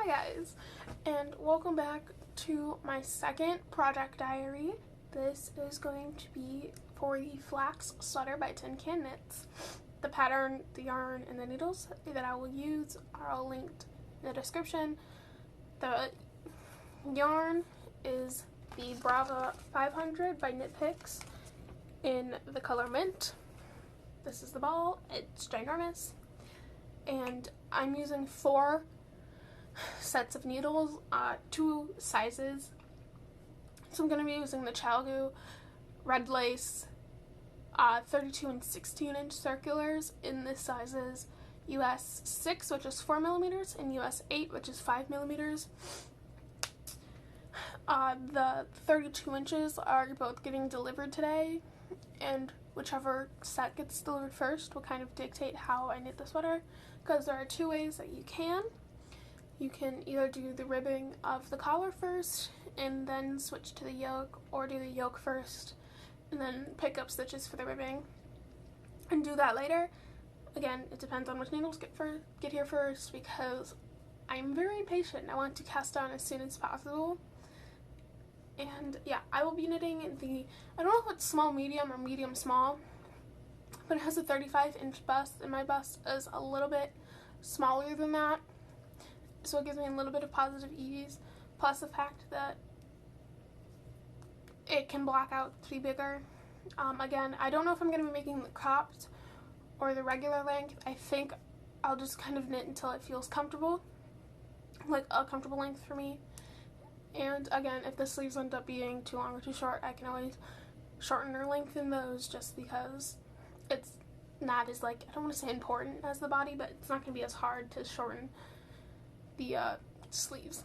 guys, and welcome back to my second project diary. This is going to be for the Flax Sweater by Tin Can Knits. The pattern, the yarn, and the needles that I will use are all linked in the description. The yarn is the Brava 500 by Knit Picks in the color Mint. This is the ball. It's ginormous. And I'm using 4 sets of needles, 2 sizes. So I'm going to be using the ChiaoGoo red lace 32 and 16 inch circulars in the sizes US 6, which is 4 millimeters, and US 8, which is 5 millimeters. The 32 inches are both getting delivered today, and whichever set gets delivered first will kind of dictate how I knit the sweater, because there are 2 ways that you can. You can either do the ribbing of the collar first and then switch to the yoke, or do the yoke first and then pick up stitches for the ribbing and do that later. Again, it depends on which needles get here first, because I'm very impatient and I want to cast on as soon as possible. And yeah, I will be knitting the, I don't know if it's small medium or medium small, but it has a 35-inch bust, and my bust is a little bit smaller than that, so it gives me a little bit of positive ease, plus the fact that it can block out to be bigger. Again, I don't know if I'm going to be making the cropped or the regular length. I think I'll just kind of knit until it feels comfortable, like a comfortable length for me. And again, if the sleeves end up being too long or too short, I can always shorten or lengthen those, just because it's not as, like, I don't want to say important as the body, but it's not going to be as hard to shorten the sleeves.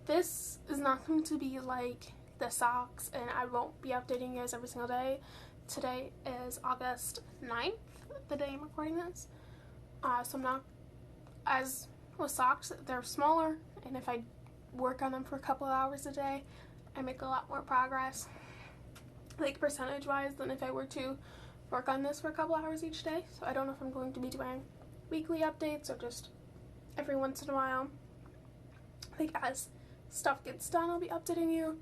This is not going to be like the socks, and I won't be updating you guys every single day. Today is August 9th, the day I'm recording this. So I'm not, as with socks, they're smaller, and if I work on them for a couple of hours a day, I make a lot more progress, like percentage-wise, than if I were to work on this for a couple hours each day. So I don't know if I'm going to be doing weekly updates or just every once in a while. Like, as stuff gets done, I'll be updating you,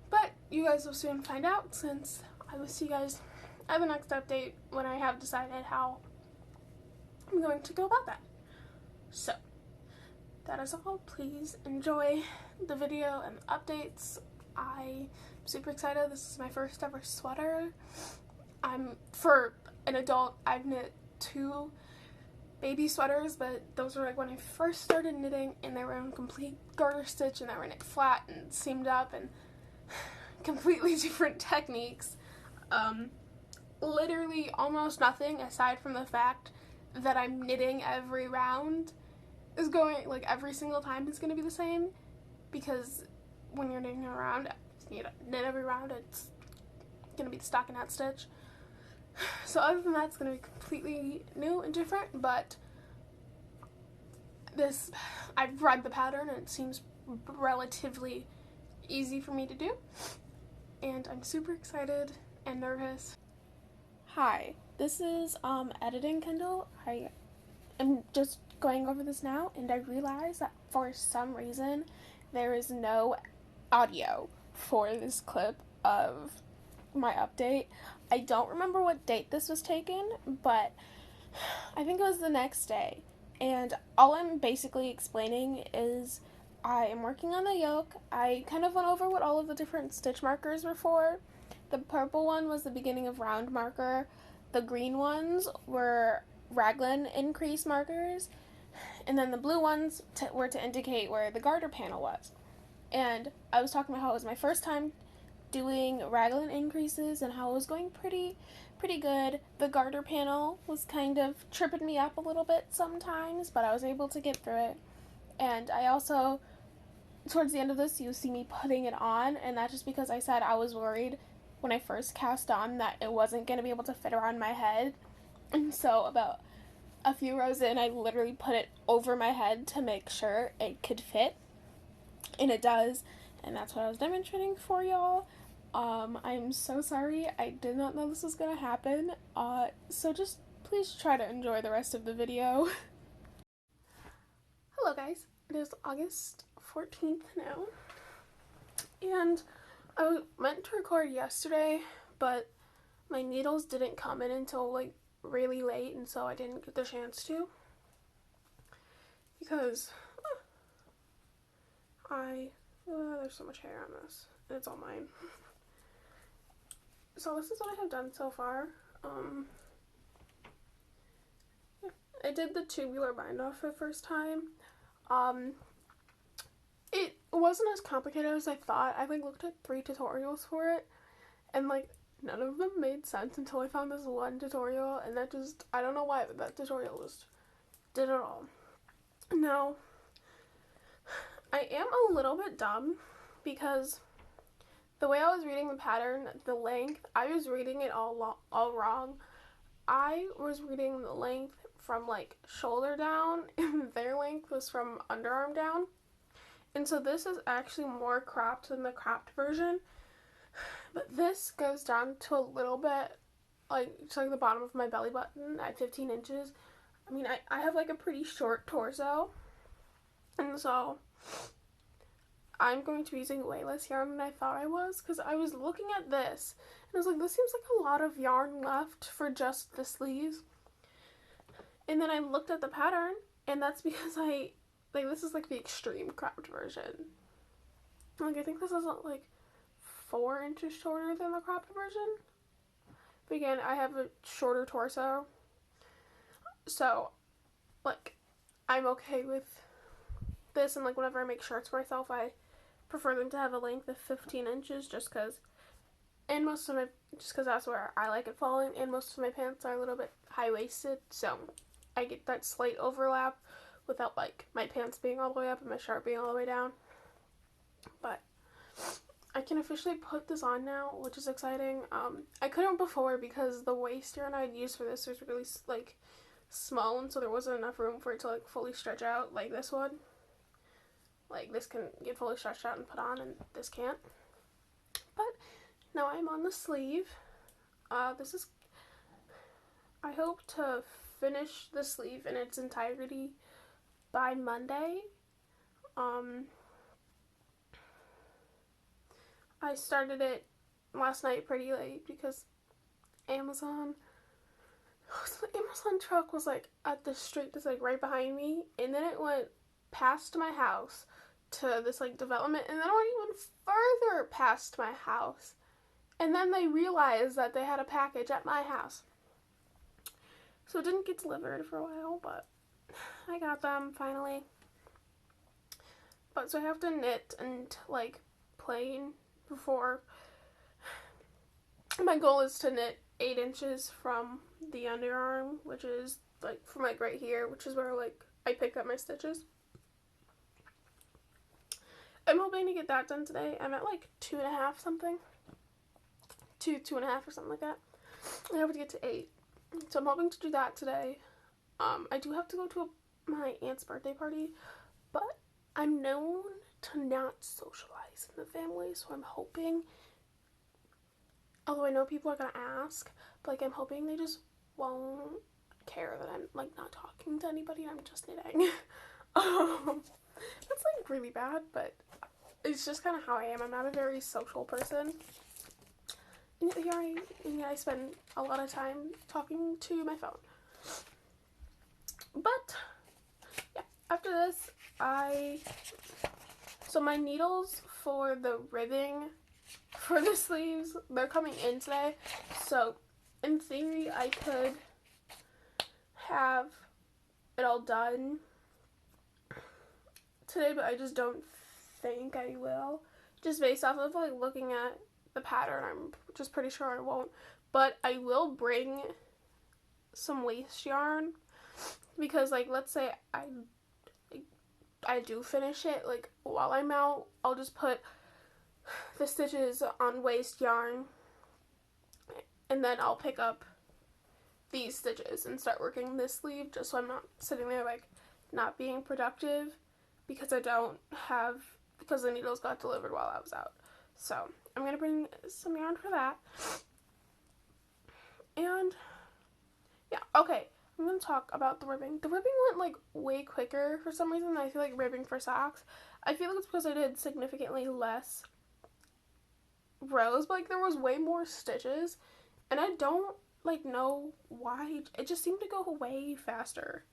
but you guys will soon find out, since I will see you guys at the next update when I have decided how I'm going to go about that. So that is all. Please enjoy the video and the updates. I'm super excited. This is my first ever sweater. For an adult, I've knit 2 baby sweaters, but those were like when I first started knitting, and they were in complete garter stitch, and they were knit flat and seamed up, and completely different techniques. Literally almost nothing, aside from the fact that I'm knitting every round, is going, like, every single time is going to be the same, because when you're knitting a round, you knit every round, it's going to be the stockinette stitch. So other than that, it's going to be completely new and different, but this, I've read the pattern and it seems relatively easy for me to do, and I'm super excited and nervous. Hi, this is Editing Kindle. I am just going over this now, and I realized that for some reason there is no audio for this clip of my update. I don't remember what date this was taken, but I think it was the next day, and all I'm basically explaining is I am working on the yoke. I kind of went over what all of the different stitch markers were for. The purple one was the beginning of round marker, the green ones were raglan increase markers, and then the blue ones were to indicate where the garter panel was. And I was talking about how it was my first time doing raglan increases and how it was going pretty good. The garter panel was kind of tripping me up a little bit sometimes, but I was able to get through it. And I also, towards the end of this, you see me putting it on, and that's just because I said I was worried when I first cast on that it wasn't going to be able to fit around my head. And so about a few rows in, I literally put it over my head to make sure it could fit, and it does, and that's what I was demonstrating for y'all. I'm so sorry, I did not know this was gonna happen, so just please try to enjoy the rest of the video. Hello guys, it is August 14th now, and I meant to record yesterday, but my needles didn't come in until like really late, and so I didn't get the chance to, because there's so much hair on this, and it's all mine. So this is what I have done so far. I did the Tubular Bind Off for the first time. It wasn't as complicated as I thought. I looked at 3 tutorials for it, and none of them made sense until I found this one tutorial, and I don't know why, but that tutorial just did it all. Now, I am a little bit dumb because the way I was reading the pattern, the length, I was reading it all wrong. I was reading the length from shoulder down, and their length was from underarm down. And so this is actually more cropped than the cropped version. But this goes down to a little bit, to the bottom of my belly button at 15 inches. I mean, I have a pretty short torso. And so I'm going to be using way less yarn than I thought I was, because I was looking at this and I was like, this seems like a lot of yarn left for just the sleeves. And then I looked at the pattern, and that's because this is the extreme cropped version. I think this is 4 inches shorter than the cropped version. But again, I have a shorter torso, so I'm okay with this. And whenever I make shirts for myself, I prefer them to have a length of 15 inches just because that's where I like it falling, and most of my pants are a little bit high-waisted, so I get that slight overlap without my pants being all the way up and my shirt being all the way down. But I can officially put this on now, which is exciting. I couldn't before because the waist yarn I'd used for this was really small, and so there wasn't enough room for it to fully stretch out like this would. This can get fully stretched out and put on, and this can't. But now I'm on the sleeve. I hope to finish the sleeve in its entirety by Monday. I started it last night pretty late because the Amazon truck was at the street that's right behind me, and then it went past my house to this development, and then it went even further past my house, and then they realized that they had a package at my house. So it didn't get delivered for a while, but I got them finally. But so I have to knit and plain before. My goal is to knit 8 inches from the underarm, which is from right here, which is where I pick up my stitches. I'm hoping to get that done today. I'm at 2.5 something. 2.5 or something like that. I have to get to 8. So I'm hoping to do that today. I do have to go to my aunt's birthday party, but I'm known to not socialize in the family, so I'm hoping, although I know people are gonna ask, but I'm hoping they just won't care that I'm not talking to anybody and I'm just knitting. That's really bad, but it's just kind of how I am. I'm not a very social person. And yet I spend a lot of time talking to my phone. But yeah, after this, so my needles for the ribbing for the sleeves, they're coming in today. So in theory, I could have it all done today, but I just don't think I will. Just based off of looking at the pattern, I'm just pretty sure I won't. But I will bring some waist yarn, because let's say I do finish it while I'm out, I'll just put the stitches on waist yarn, and then I'll pick up these stitches and start working this sleeve, just so I'm not sitting there not being productive because the needles got delivered while I was out. So I'm gonna bring some yarn for that. And yeah, okay, I'm going to talk about the ribbing. The ribbing went like way quicker for some reason than I feel like ribbing for socks. I feel like it's because I did significantly less rows, but like there was way more stitches, and I don't like know why. It just seemed to go way faster.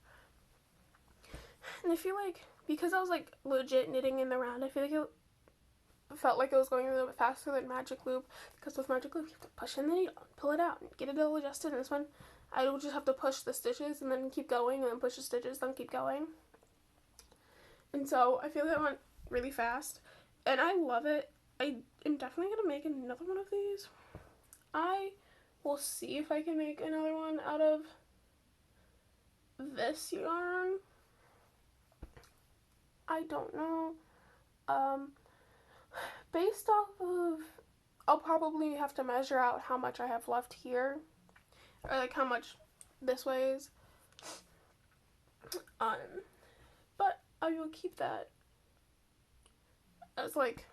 And I feel like because I was like legit knitting in the round, I feel like it felt like it was going a little bit faster than Magic Loop, because with Magic Loop you have to push in the needle, pull it out, and get it all adjusted. And this one, I would just have to push the stitches and then keep going, and then push the stitches, then keep going. And so I feel like it went really fast, and I love it. I am definitely gonna make another one of these. I will see if I can make another one out of this yarn. I don't know. Based off of, I'll probably have to measure out how much I have left here, or like how much this weighs. But I will keep that as like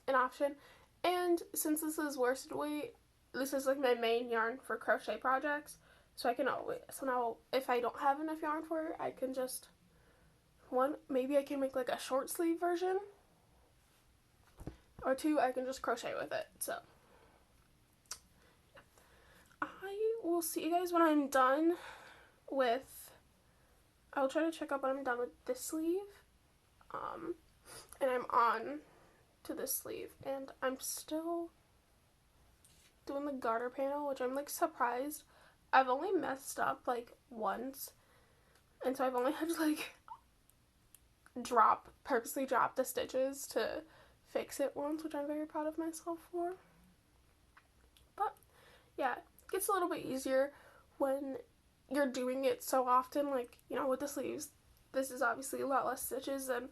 an option. And since this is worsted weight, this is like my main yarn for crochet projects. So I can always, so now if I don't have enough yarn for it, I can just, maybe I can make like a short sleeve version. Or two, I can just crochet with it. So I will see you guys when I'm done with, I'll try to check up when I'm done with this sleeve. And I'm on to this sleeve, and I'm still doing the garter panel, which I'm like surprised. I've only messed up like once, and so I've only had to like purposely drop the stitches to fix it once, which I'm very proud of myself for. But yeah, it gets a little bit easier when you're doing it so often, like, you know, with the sleeves. This is obviously a lot less stitches than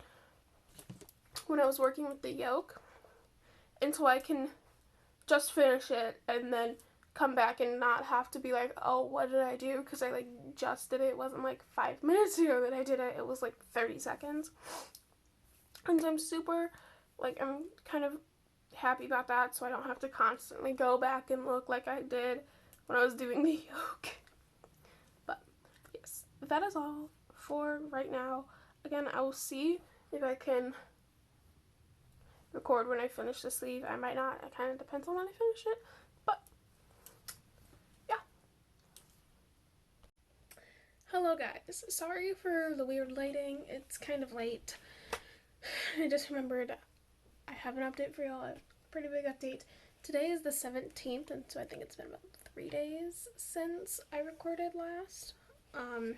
when I was working with the yoke, and so I can just finish it and then come back and not have to be like, oh, what did I do? Because I like just did it. It wasn't like 5 minutes ago that I did it. It was like 30 seconds. And so I'm super, like, I'm kind of happy about that, so I don't have to constantly go back and look like I did when I was doing the yoke. But yes, that is all for right now. Again, I will see if I can record when I finish the sleeve. I might not. It kind of depends on when I finish it. But yeah. Hello guys. Sorry for the weird lighting. It's kind of late. I just remembered I have an update for y'all. A pretty big update. Today is the 17th, and so I think it's been about 3 days since I recorded last. Let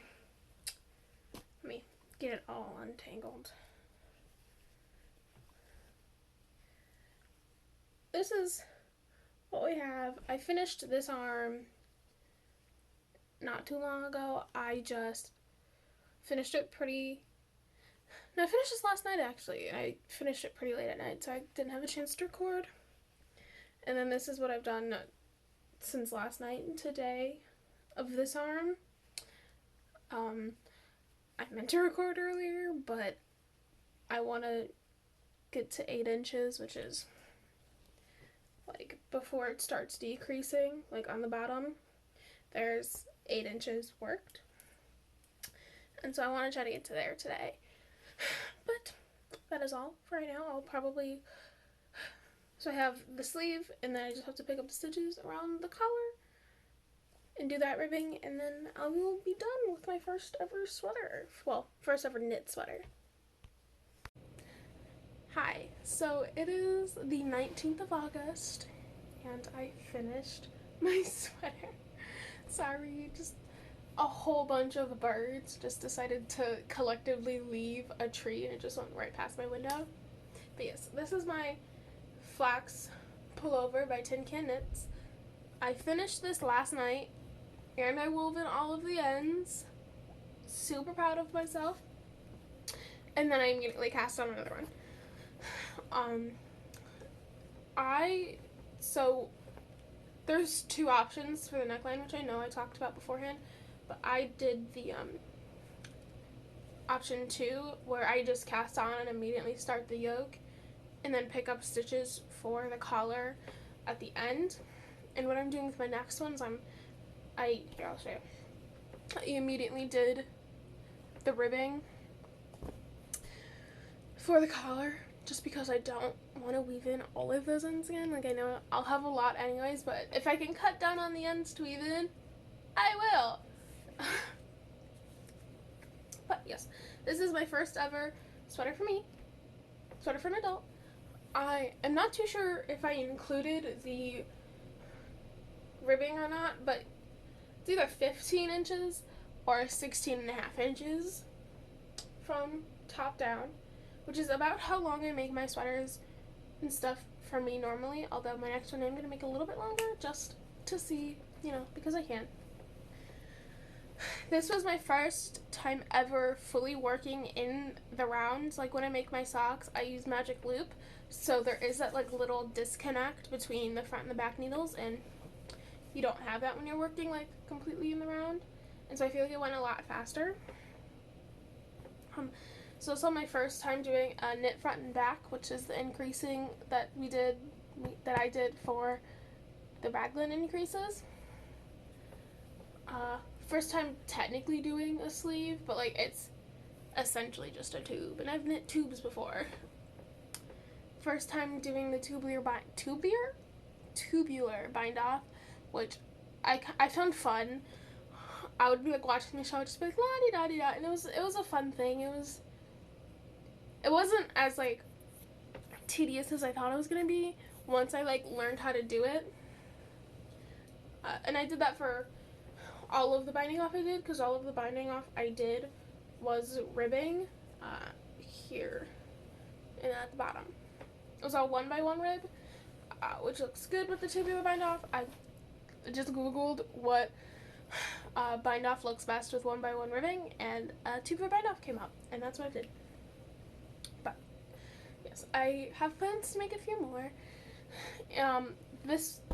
me get it all untangled. This is what we have. I finished this arm not too long ago. I just finished it No, I finished this last night actually. I finished it pretty late at night, so I didn't have a chance to record. And then this is what I've done since last night and today of this arm. I meant to record earlier, but I want to get to 8 inches, which is like before it starts decreasing, like on the bottom, there's 8 inches worked. And so I want to try to get to there today. But that is all for right now. I'll probably, so I have the sleeve, and then I just have to pick up the stitches around the collar and do that ribbing, and then I will be done with my first ever sweater. Well, first ever knit sweater. Hi, so it is the 19th of August, and I finished my sweater. Sorry, just a whole bunch of birds just decided to collectively leave a tree, and it just went right past my window. But yes, this is my flax pullover by Tin Can Knits. I finished this last night, and I wove in all of the ends. Super proud of myself. And then I immediately cast on another one. So there's 2 options for the neckline, which I know I talked about beforehand, but I did the option 2, where I just cast on and immediately start the yoke, and then pick up stitches for the collar at the end. And what I'm doing with my next ones, I'll show you. I immediately did the ribbing for the collar, just because I don't want to weave in all of those ends again. Like, I know I'll have a lot anyways, but if I can cut down on the ends to weave in, I will. But yes, this is my first ever sweater for me, sweater for an adult. I am not too sure if I included the ribbing or not, but it's either 15 inches or 16 and a half inches from top down, which is about how long I make my sweaters and stuff for me normally, although my next one I'm going to make a little bit longer just to see, you know, because I can. This was my first time ever fully working in the rounds. Like, when I make my socks, I use magic loop, so there is that like little disconnect between the front and the back needles, and you don't have that when you're working like completely in the round, and so I feel like it went a lot faster. So this was my first time doing a knit front and back, which is the increasing that I did for the raglan increases. First time technically doing a sleeve, but like it's essentially just a tube, and I've knit tubes before. First time doing the tubular bind off, which I found fun. I would be like watching the show, just be like la di da di da, and it was a fun thing. It wasn't as like tedious as I thought it was gonna be once I like learned how to do it. And I did that for all of the binding off I did, because all of the binding off I did was ribbing here and at the bottom. It was all 1x1 rib, which looks good with the tubular bind off. I just googled what bind off looks best with 1x1 ribbing, and tubular bind off came up, and that's what I did. But yes, I have plans to make a few more.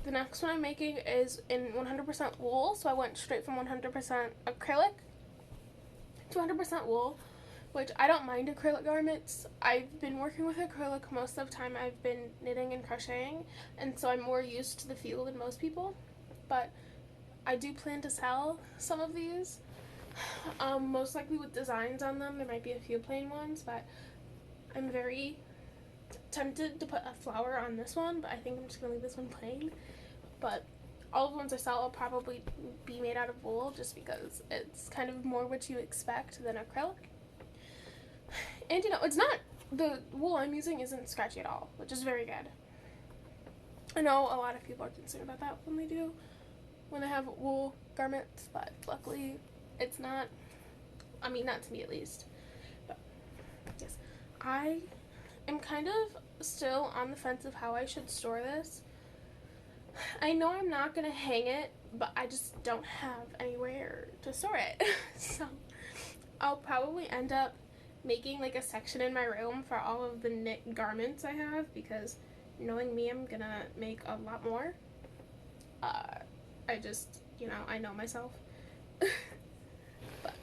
The next one I'm making is in 100% wool, so I went straight from 100% acrylic to 100% wool, which I don't mind acrylic garments. I've been working with acrylic most of the time I've been knitting and crocheting, and so I'm more used to the feel than most people, but I do plan to sell some of these, most likely with designs on them. There might be a few plain ones, but I'm very tempted to put a flower on this one, but I think I'm just gonna leave this one plain. But all of the ones I sell will probably be made out of wool, just because it's kind of more what you expect than acrylic. And you know, it's not, the wool I'm using isn't scratchy at all, which is very good. I know a lot of people are concerned about that when they have wool garments, but luckily it's not. I mean, not to me at least. But yes, I am kind of still on the fence of how I should store this. I know I'm not gonna hang it, but I just don't have anywhere to store it. So I'll probably end up making like a section in my room for all of the knit garments I have, because knowing me, I'm gonna make a lot more. I just, you know, I know myself. But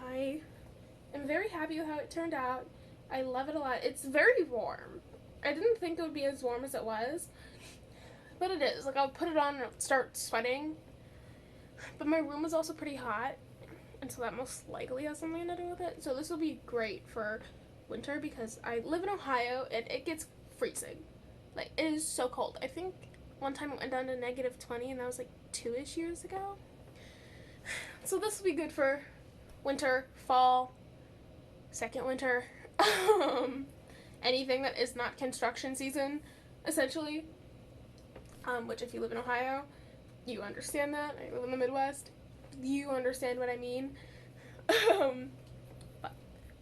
I am very happy with how it turned out. I love it a lot. It's very warm. I didn't think it would be as warm as it was, but it is. Like, I'll put it on and start sweating. But my room is also pretty hot, and so that most likely has something to do with it. So this will be great for winter, because I live in Ohio and it gets freezing. Like, it is so cold. I think one time it went down to -20, and that was like 2-ish years ago. So this will be good for winter, fall, second winter, anything that is not construction season, essentially. Which, if you live in Ohio, you understand that. I live in the Midwest. You understand what I mean. But,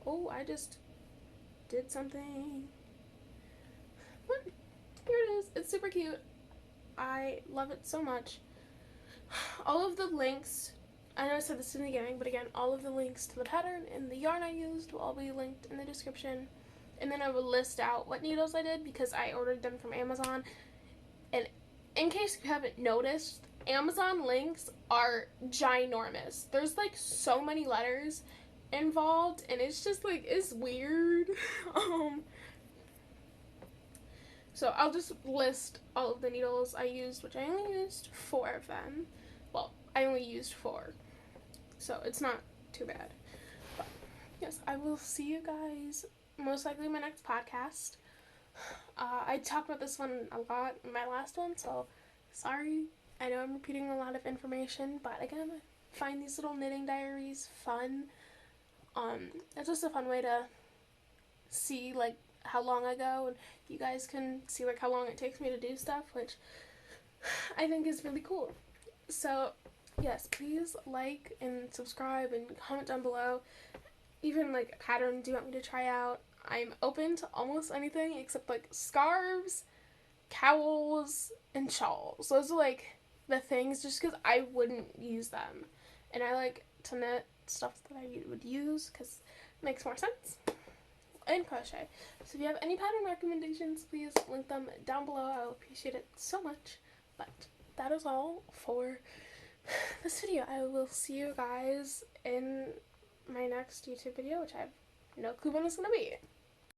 oh, I just did something. But here it is. It's super cute. I love it so much. All of the links, I know I said this in the beginning, but again, all of the links to the pattern and the yarn I used will all be linked in the description. And then I will list out what needles I did, because I ordered them from Amazon. And in case you haven't noticed, Amazon links are ginormous. There's like so many letters involved, and it's just like, it's weird. So I'll just list all of the needles I used, which I only used 4 of them. Well, I only used 4. so it's not too bad. But yes, I will see you guys most likely in my next podcast. I talked about this one a lot in my last one, so sorry. I know I'm repeating a lot of information, but again, I find these little knitting diaries fun. It's just a fun way to see like how long I go, and you guys can see like how long it takes me to do stuff, which I think is really cool. So yes, please like and subscribe and comment down below. Even like patterns you want me to try out. I'm open to almost anything except like scarves, cowls, and shawls. Those are like the things just because I wouldn't use them. And I like to knit stuff that I would use because it makes more sense. And crochet. So if you have any pattern recommendations, please link them down below. I will appreciate it so much. But that is all for this video. I will see you guys in my next YouTube video, which I have no clue when it's going to be.